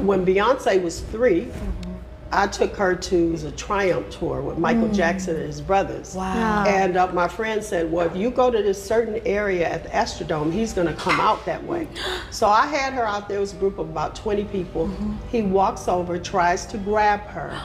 When Beyonce was 3, I took her to the Triumph tour with Michael Jackson and his brothers. Wow. And my friend said, well, if you go to this certain area at the Astrodome, he's gonna come out that way. So I had her out there. It was a group of about 20 people. He walks over, tries to grab her.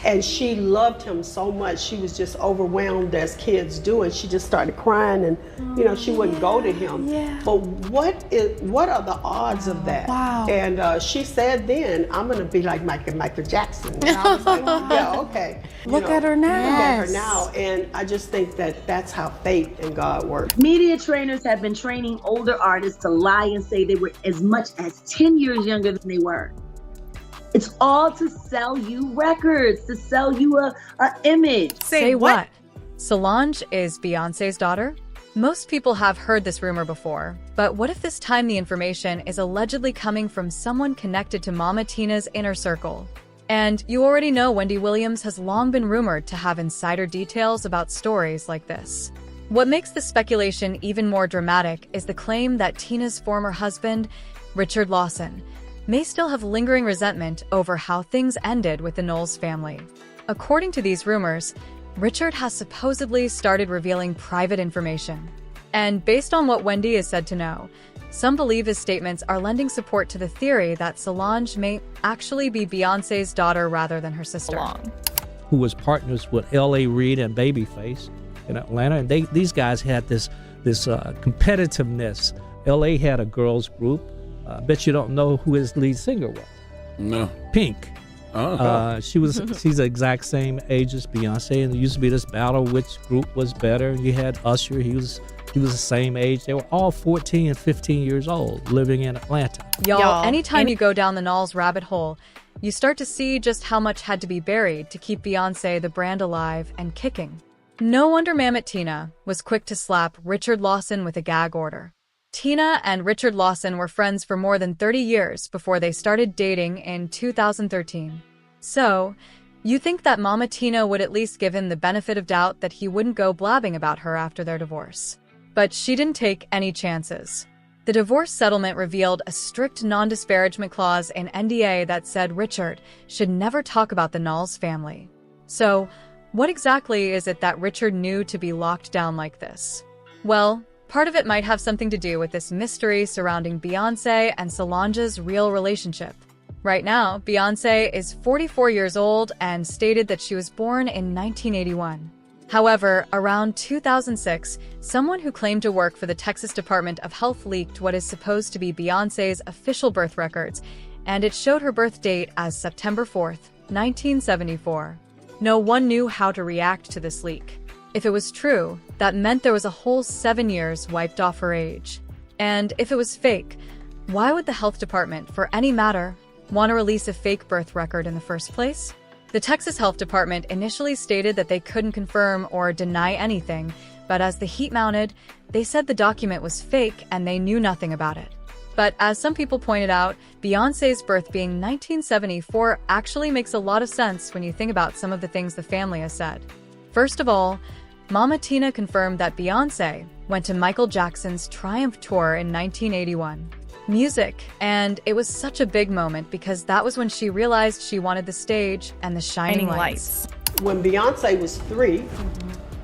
And she loved him so much, she was just overwhelmed as kids do, and she just started crying, and she wouldn't go to him. But what are the odds of that? Wow. And she said then, I'm gonna be like Michael Jackson. And I was like, yeah, okay. Look at her now. Look at her now. And I just think that that's how fate and God work. Media trainers have been training older artists to lie and say they were as much as 10 years younger than they were. It's all to sell you records, to sell you a image. Say what? Solange is Beyonce's daughter? Most people have heard this rumor before, but what if this time the information is allegedly coming from someone connected to Mama Tina's inner circle? And you already know Wendy Williams has long been rumored to have insider details about stories like this. What makes the speculation even more dramatic is the claim that Tina's former husband, Richard Lawson, may still have lingering resentment over how things ended with the Knowles family. According to these rumors, Richard has supposedly started revealing private information. And based on what Wendy is said to know, some believe his statements are lending support to the theory that Solange may actually be Beyonce's daughter rather than her sister. Who was partners with L.A. Reid and Babyface in Atlanta, and these guys had this competitiveness. L.A. had a girls group. I bet you don't know who his lead singer was. No. Pink. She's the exact same age as Beyonce, and there used to be this battle which group was better. You had Usher, he was the same age. They were all 14 and 15 years old living in Atlanta. Y'all, anytime you go down the Knowles rabbit hole, you start to see just how much had to be buried to keep Beyonce the brand alive and kicking. No wonder Mammoth Tina was quick to slap Richard Lawson with a gag order. Tina and Richard Lawson were friends for more than 30 years before they started dating in 2013. So, you think that Mama Tina would at least give him the benefit of doubt that he wouldn't go blabbing about her after their divorce. But she didn't take any chances. The divorce settlement revealed a strict non-disparagement clause in NDA that said Richard should never talk about the Knowles family. So, what exactly is it that Richard knew to be locked down like this? Well, part of it might have something to do with this mystery surrounding Beyonce and Solange's real relationship. Right now, Beyonce is 44 years old and stated that she was born in 1981. However, around 2006, someone who claimed to work for the Texas Department of Health leaked what is supposed to be Beyonce's official birth records, and it showed her birth date as September 4th, 1974. No one knew how to react to this leak. If it was true, that meant there was a whole 7 years wiped off her age. And if it was fake, why would the health department, for any matter, want to release a fake birth record in the first place? The Texas Health Department initially stated that they couldn't confirm or deny anything, but as the heat mounted, they said the document was fake and they knew nothing about it. But as some people pointed out, Beyonce's birth being 1974 actually makes a lot of sense when you think about some of the things the family has said. First of all, Mama Tina confirmed that Beyonce went to Michael Jackson's Triumph tour in 1981. Music, and it was such a big moment because that was when she realized she wanted the stage and the shining lights. When Beyonce was 3,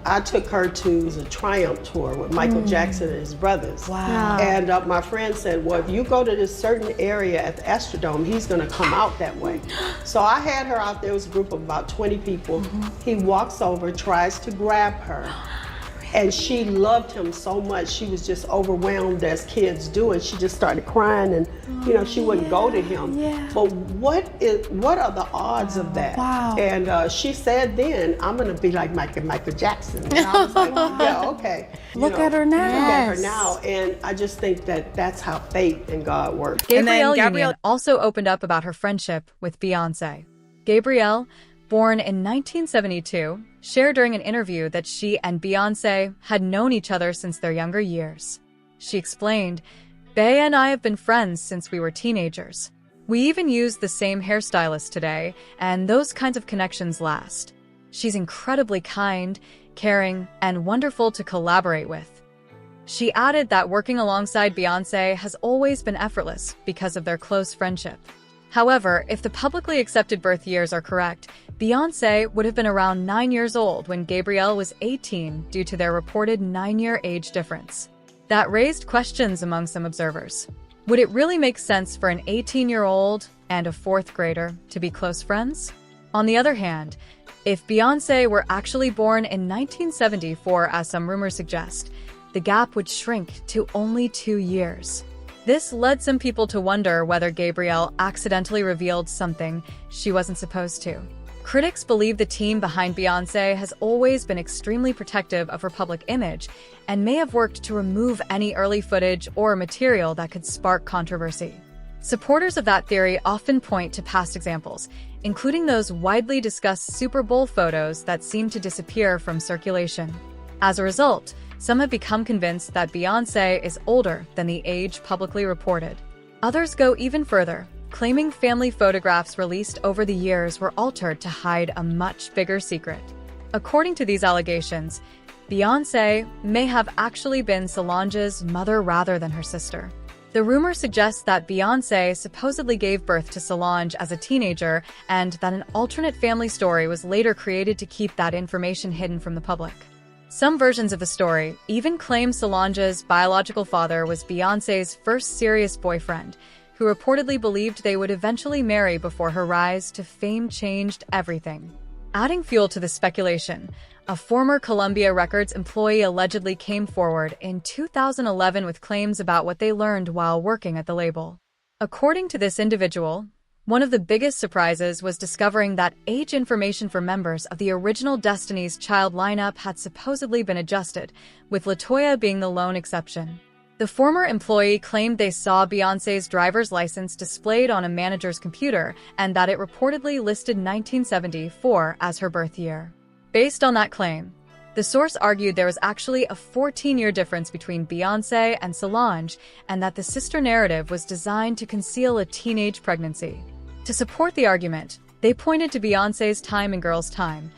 I took her to the Triumph tour with Michael Jackson and his brothers. Wow. And my friend said, well, if you go to this certain area at the Astrodome, he's gonna come out that way. So I had her out there. It was a group of about 20 people. He walks over, tries to grab her. And she loved him so much, she was just overwhelmed as kids do, and she just started crying, and she wouldn't go to him. But what are the odds of that? Wow. And she said then, I'm gonna be like Michael Jackson. And I was like, yeah, okay. Look at her now. Look at her now. And I just think that that's how fate and God work. Gabrielle Union also opened up about her friendship with Beyonce. Gabrielle, born in 1972, shared during an interview that she and Beyonce had known each other since their younger years. She explained, "Bey and I have been friends since we were teenagers. We even use the same hairstylist today, and those kinds of connections last. She's incredibly kind, caring, and wonderful to collaborate with." She added that working alongside Beyonce has always been effortless because of their close friendship. However, if the publicly accepted birth years are correct, Beyonce would have been around 9 years old when Gabrielle was 18 due to their reported 9-year age difference. That raised questions among some observers. Would it really make sense for an 18-year-old and a 4th grader to be close friends? On the other hand, if Beyonce were actually born in 1974, as some rumors suggest, the gap would shrink to only 2 years. This led some people to wonder whether Gabrielle accidentally revealed something she wasn't supposed to. Critics believe the team behind Beyonce has always been extremely protective of her public image and may have worked to remove any early footage or material that could spark controversy. Supporters of that theory often point to past examples, including those widely discussed Super Bowl photos that seem to disappear from circulation. As a result, some have become convinced that Beyonce is older than the age publicly reported. Others go even further, claiming family photographs released over the years were altered to hide a much bigger secret. According to these allegations, Beyonce may have actually been Solange's mother rather than her sister. The rumor suggests that Beyonce supposedly gave birth to Solange as a teenager and that an alternate family story was later created to keep that information hidden from the public. Some versions of the story even claim Solange's biological father was Beyonce's first serious boyfriend, who reportedly believed they would eventually marry before her rise to fame changed everything. Adding fuel to the speculation, a former Columbia Records employee allegedly came forward in 2011 with claims about what they learned while working at the label. According to this individual, one of the biggest surprises was discovering that age information for members of the original Destiny's Child lineup had supposedly been adjusted, with LaToya being the lone exception. The former employee claimed they saw Beyonce's driver's license displayed on a manager's computer and that it reportedly listed 1974 as her birth year. Based on that claim, the source argued there was actually a 14-year difference between Beyonce and Solange and that the sister narrative was designed to conceal a teenage pregnancy. To support the argument, they pointed to Beyonce's time in Girls' Time,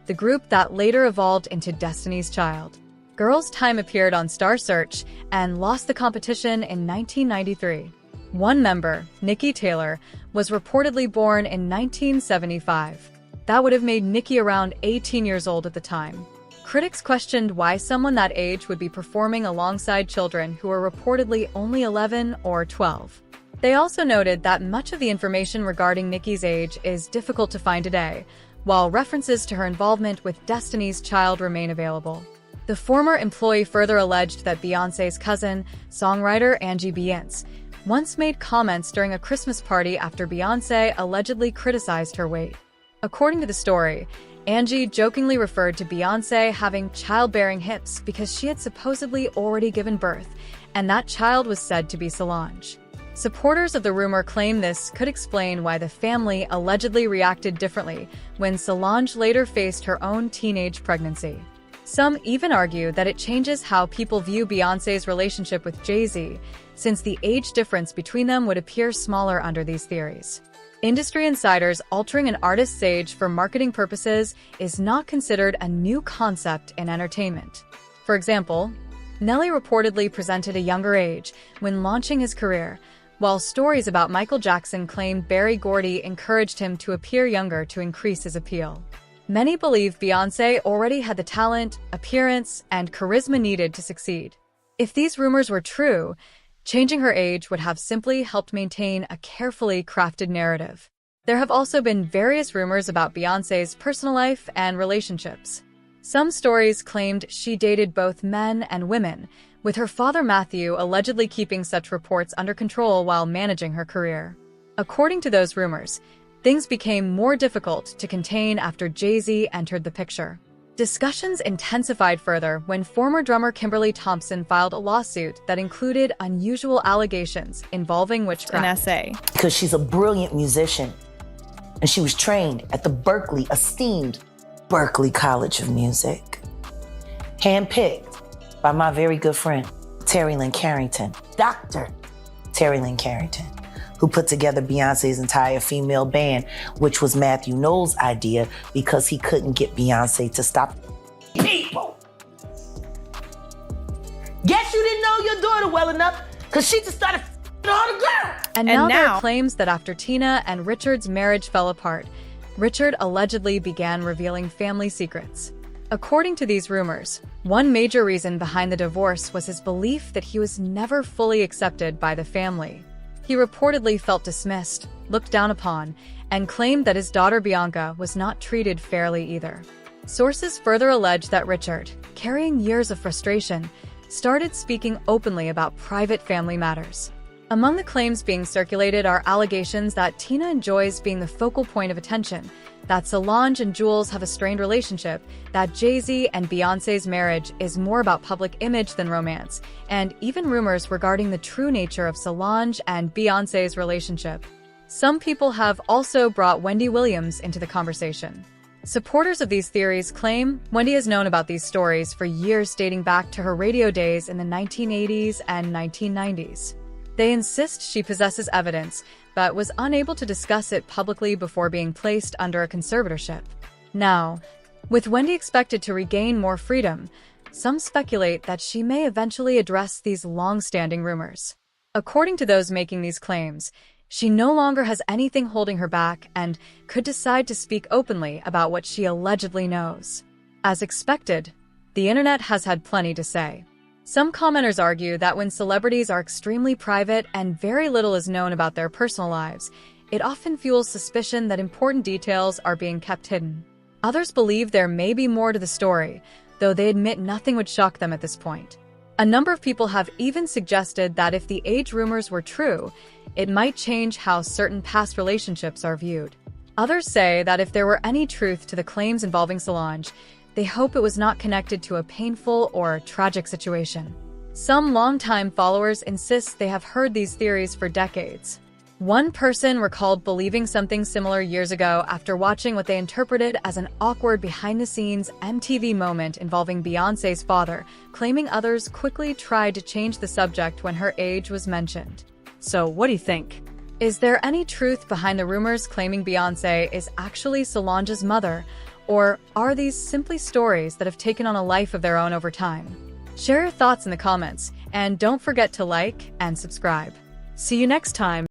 the group that later evolved into Destiny's Child. Girls' Time appeared on Star Search and lost the competition in 1993. One member, Nikki Taylor, was reportedly born in 1975. That would have made Nikki around 18 years old at the time. Critics questioned why someone that age would be performing alongside children who were reportedly only 11 or 12. They also noted that much of the information regarding Nikki's age is difficult to find today, while references to her involvement with Destiny's Child remain available. The former employee further alleged that Beyonce's cousin, songwriter Angie Beyonce, once made comments during a Christmas party after Beyonce allegedly criticized her weight. According to the story, Angie jokingly referred to Beyonce having childbearing hips because she had supposedly already given birth, and that child was said to be Solange. Supporters of the rumor claim this could explain why the family allegedly reacted differently when Solange later faced her own teenage pregnancy. Some even argue that it changes how people view Beyonce's relationship with Jay-Z, since the age difference between them would appear smaller under these theories. Industry insiders altering an artist's age for marketing purposes is not considered a new concept in entertainment. For example, Nelly reportedly presented a younger age when launching his career, while stories about Michael Jackson claimed Berry Gordy encouraged him to appear younger to increase his appeal. Many believe Beyonce already had the talent, appearance, and charisma needed to succeed. If these rumors were true, changing her age would have simply helped maintain a carefully crafted narrative. There have also been various rumors about Beyonce's personal life and relationships. Some stories claimed she dated both men and women, with her father Matthew allegedly keeping such reports under control while managing her career. According to those rumors, things became more difficult to contain after Jay-Z entered the picture. Discussions intensified further when former drummer Kimberly Thompson filed a lawsuit that included unusual allegations involving witchcraft. An essay. Because she's a brilliant musician, and she was trained at the esteemed Berklee College of Music. Handpicked by my very good friend, Terry Lynn Carrington, Dr. Terry Lynn Carrington, who put together Beyonce's entire female band, which was Matthew Knowles' idea because he couldn't get Beyonce to stop people. Guess you didn't know your daughter well enough because she just started And now there are claims that after Tina and Richard's marriage fell apart, Richard allegedly began revealing family secrets. According to these rumors, one major reason behind the divorce was his belief that he was never fully accepted by the family. He reportedly felt dismissed, looked down upon, and claimed that his daughter Bianca was not treated fairly either. Sources further allege that Richard, carrying years of frustration, started speaking openly about private family matters. Among the claims being circulated are allegations that Tina enjoys being the focal point of attention, that Solange and Jules have a strained relationship, that Jay-Z and Beyonce's marriage is more about public image than romance, and even rumors regarding the true nature of Solange and Beyonce's relationship. Some people have also brought Wendy Williams into the conversation. Supporters of these theories claim Wendy has known about these stories for years dating back to her radio days in the 1980s and 1990s. They insist she possesses evidence, but was unable to discuss it publicly before being placed under a conservatorship. Now, with Wendy expected to regain more freedom, some speculate that she may eventually address these long-standing rumors. According to those making these claims, she no longer has anything holding her back and could decide to speak openly about what she allegedly knows. As expected, the internet has had plenty to say. Some commenters argue that when celebrities are extremely private and very little is known about their personal lives, it often fuels suspicion that important details are being kept hidden. Others believe there may be more to the story, though they admit nothing would shock them at this point. A number of people have even suggested that if the age rumors were true, it might change how certain past relationships are viewed. Others say that if there were any truth to the claims involving Solange, they hope it was not connected to a painful or tragic situation. Some longtime followers insist they have heard these theories for decades. One person recalled believing something similar years ago after watching what they interpreted as an awkward behind-the-scenes MTV moment involving Beyonce's father, claiming others quickly tried to change the subject when her age was mentioned. So what do you think? Is there any truth behind the rumors claiming Beyonce is actually Solange's mother? Or are these simply stories that have taken on a life of their own over time? Share your thoughts in the comments, and don't forget to like and subscribe. See you next time.